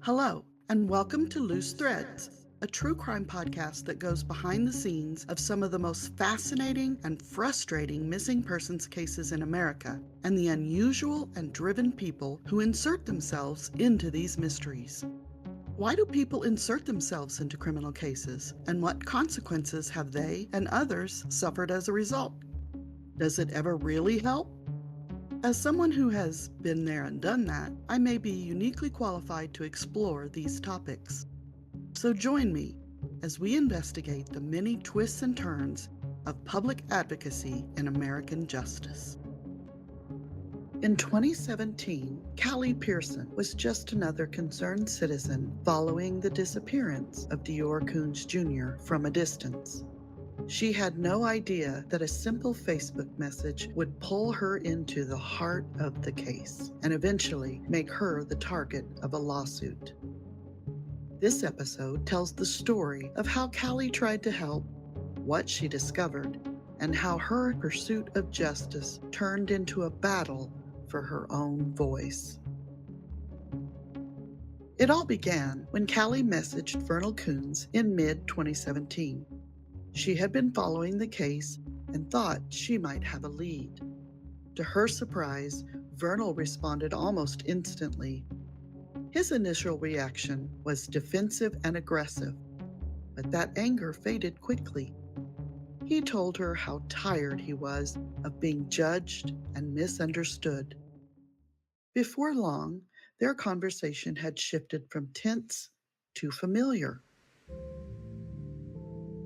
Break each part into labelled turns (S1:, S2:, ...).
S1: Hello, and welcome to Loose Threads, a true crime podcast that goes behind the scenes of some of the most fascinating and frustrating missing persons cases in America, and the unusual and driven people who insert themselves into these mysteries. Why do people insert themselves into criminal cases, and what consequences have they and others suffered as a result? Does it ever really help? As someone who has been there and done that, I may be uniquely qualified to explore these topics. So join me as we investigate the many twists and turns of public advocacy in American justice. In 2017, Callie Pearson was just another concerned citizen following the disappearance of Deorr Kunz Jr. from a distance. She had no idea that a simple Facebook message would pull her into the heart of the case and eventually make her the target of a lawsuit. This episode tells the story of how Callie tried to help, what she discovered, and how her pursuit of justice turned into a battle for her own voice. It all began when Callie messaged Vernal Kunz in mid-2017. She had been following the case and thought she might have a lead. To her surprise, Vernal responded almost instantly. His initial reaction was defensive and aggressive, but that anger faded quickly. He told her how tired he was of being judged and misunderstood. Before long, their conversation had shifted from tense to familiar.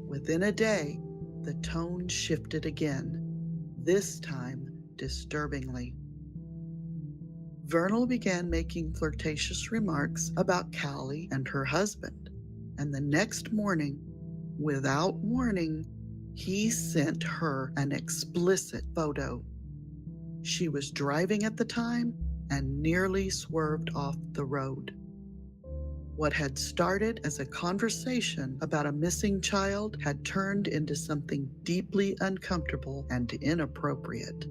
S1: Within a day, the tone shifted again, this time disturbingly. Vernal began making flirtatious remarks about Callie and her husband, and the next morning, without warning, he sent her an explicit photo. She was driving at the time and nearly swerved off the road. What had started as a conversation about a missing child had turned into something deeply uncomfortable and inappropriate.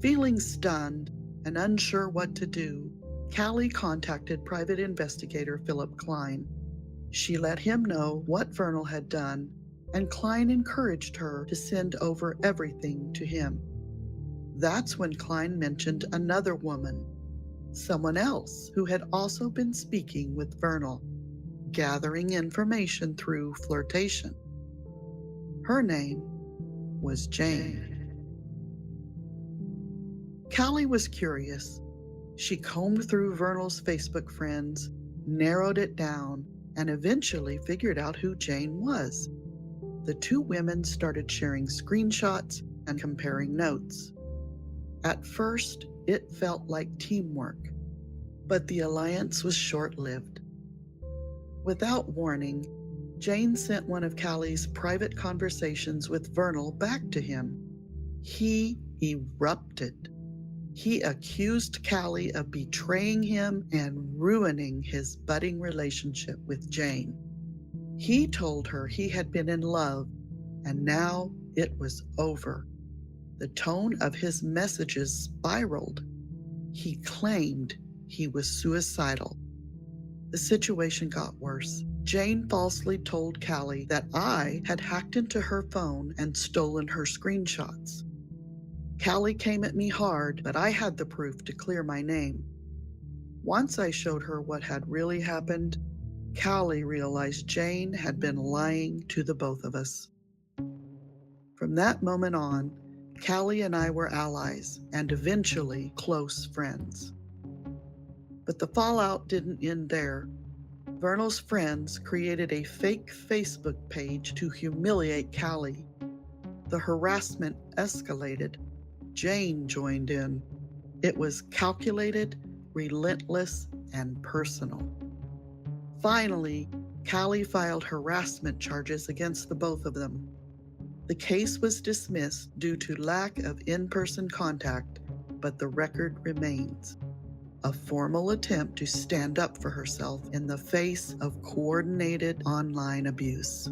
S1: Feeling stunned and unsure what to do, Callie contacted private investigator Philip Klein. She let him know what Vernal had done, and Klein encouraged her to send over everything to him. That's when Klein mentioned another woman, someone else who had also been speaking with Vernal, gathering information through flirtation. Her name was Jane. Callie was curious. She combed through Vernal's Facebook friends, narrowed it down, and eventually figured out who Jane was. The two women started sharing screenshots and comparing notes. At first, it felt like teamwork, but the alliance was short-lived. Without warning, Jane sent one of Callie's private conversations with Vernal back to him. He erupted. He accused Callie of betraying him and ruining his budding relationship with Jane. He told her he had been in love, and now it was over. The tone of his messages spiraled. He claimed he was suicidal. The situation got worse. Jane falsely told Callie that I had hacked into her phone and stolen her screenshots. Callie came at me hard, but I had the proof to clear my name. Once I showed her what had really happened, Callie realized Jane had been lying to the both of us. From that moment on, Callie and I were allies and eventually close friends. But the fallout didn't end there. Vernal's friends created a fake Facebook page to humiliate Callie. The harassment escalated. Jane joined in. It was calculated, relentless, and personal. Finally, Callie filed harassment charges against the both of them. The case was dismissed due to lack of in-person contact, but the record remains. A formal attempt to stand up for herself in the face of coordinated online abuse.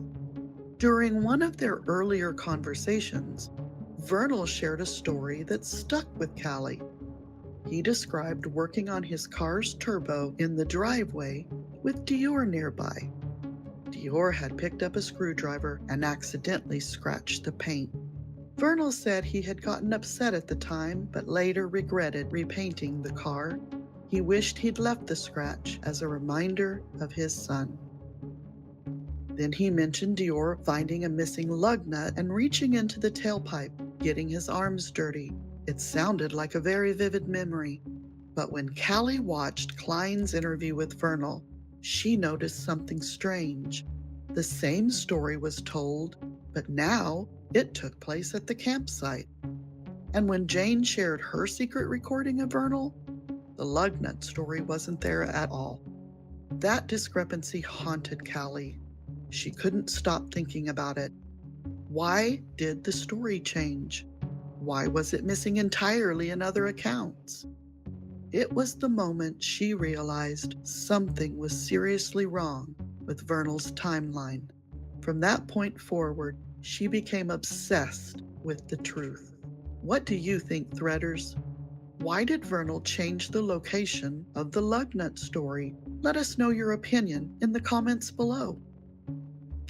S1: During one of their earlier conversations, Vernal shared a story that stuck with Callie. He described working on his car's turbo in the driveway with Deorr nearby. Deorr had picked up a screwdriver and accidentally scratched the paint. Vernal said he had gotten upset at the time, but later regretted repainting the car. He wished he'd left the scratch as a reminder of his son. Then he mentioned Deorr finding a missing lug nut and reaching into the tailpipe, getting his arms dirty. It sounded like a very vivid memory. But when Callie watched Klein's interview with Vernal, she noticed something strange. The same story was told, but now it took place at the campsite. And when Jane shared her secret recording of Vernal, the lug nut story wasn't there at all. That discrepancy haunted Callie. She couldn't stop thinking about it. Why did the story change? Why was it missing entirely in other accounts? It was the moment she realized something was seriously wrong with Vernal's timeline. From that point forward, she became obsessed with the truth. What do you think, Threaders? Why did Vernal change the location of the lug nut story? Let us know your opinion in the comments below.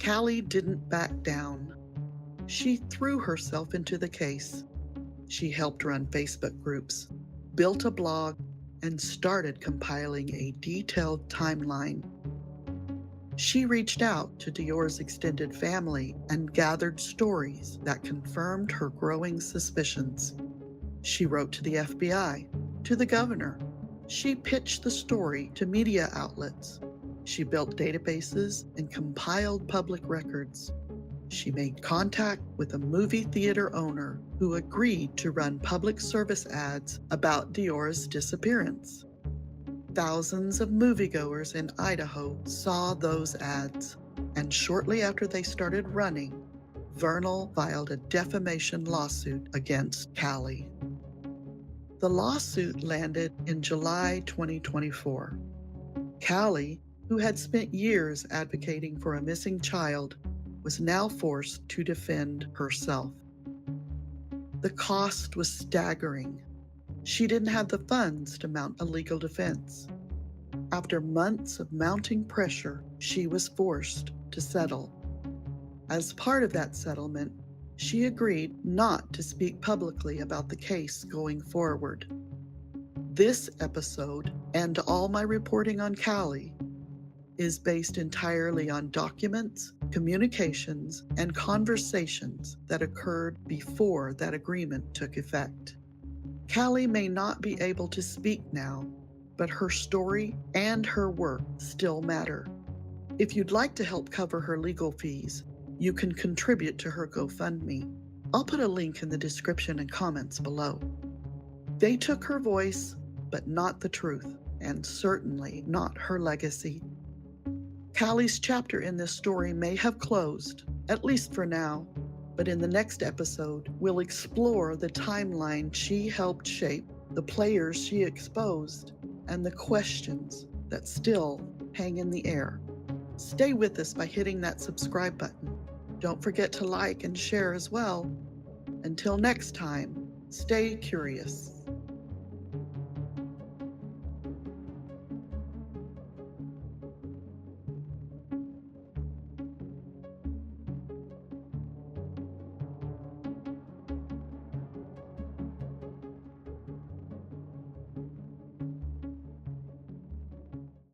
S1: Callie didn't back down. She threw herself into the case. She helped run Facebook groups, built a blog, and started compiling a detailed timeline. She reached out to Deorr's extended family and gathered stories that confirmed her growing suspicions. She wrote to the FBI, to the governor. She pitched the story to media outlets. She built databases and compiled public records. She made contact with a movie theater owner who agreed to run public service ads about Deorr's disappearance. Thousands of moviegoers in Idaho saw those ads, and shortly after they started running, Vernal filed a defamation lawsuit against Callie. The lawsuit landed in July 2024. Callie, who had spent years advocating for a missing child, was now forced to defend herself. The cost was staggering. She didn't have the funds to mount a legal defense. After months of mounting pressure, she was forced to settle. As part of that settlement, she agreed not to speak publicly about the case going forward. This episode, and all my reporting on Callie, is based entirely on documents, communications, and conversations that occurred before that agreement took effect. Callie may not be able to speak now, but her story and her work still matter. If you'd like to help cover her legal fees, you can contribute to her GoFundMe. I'll put a link in the description and comments below. They took her voice, but not the truth, and certainly not her legacy. Callie's chapter in this story may have closed, at least for now, but in the next episode, we'll explore the timeline she helped shape, the players she exposed, and the questions that still hang in the air. Stay with us by hitting that subscribe button. Don't forget to like and share as well. Until next time, stay curious.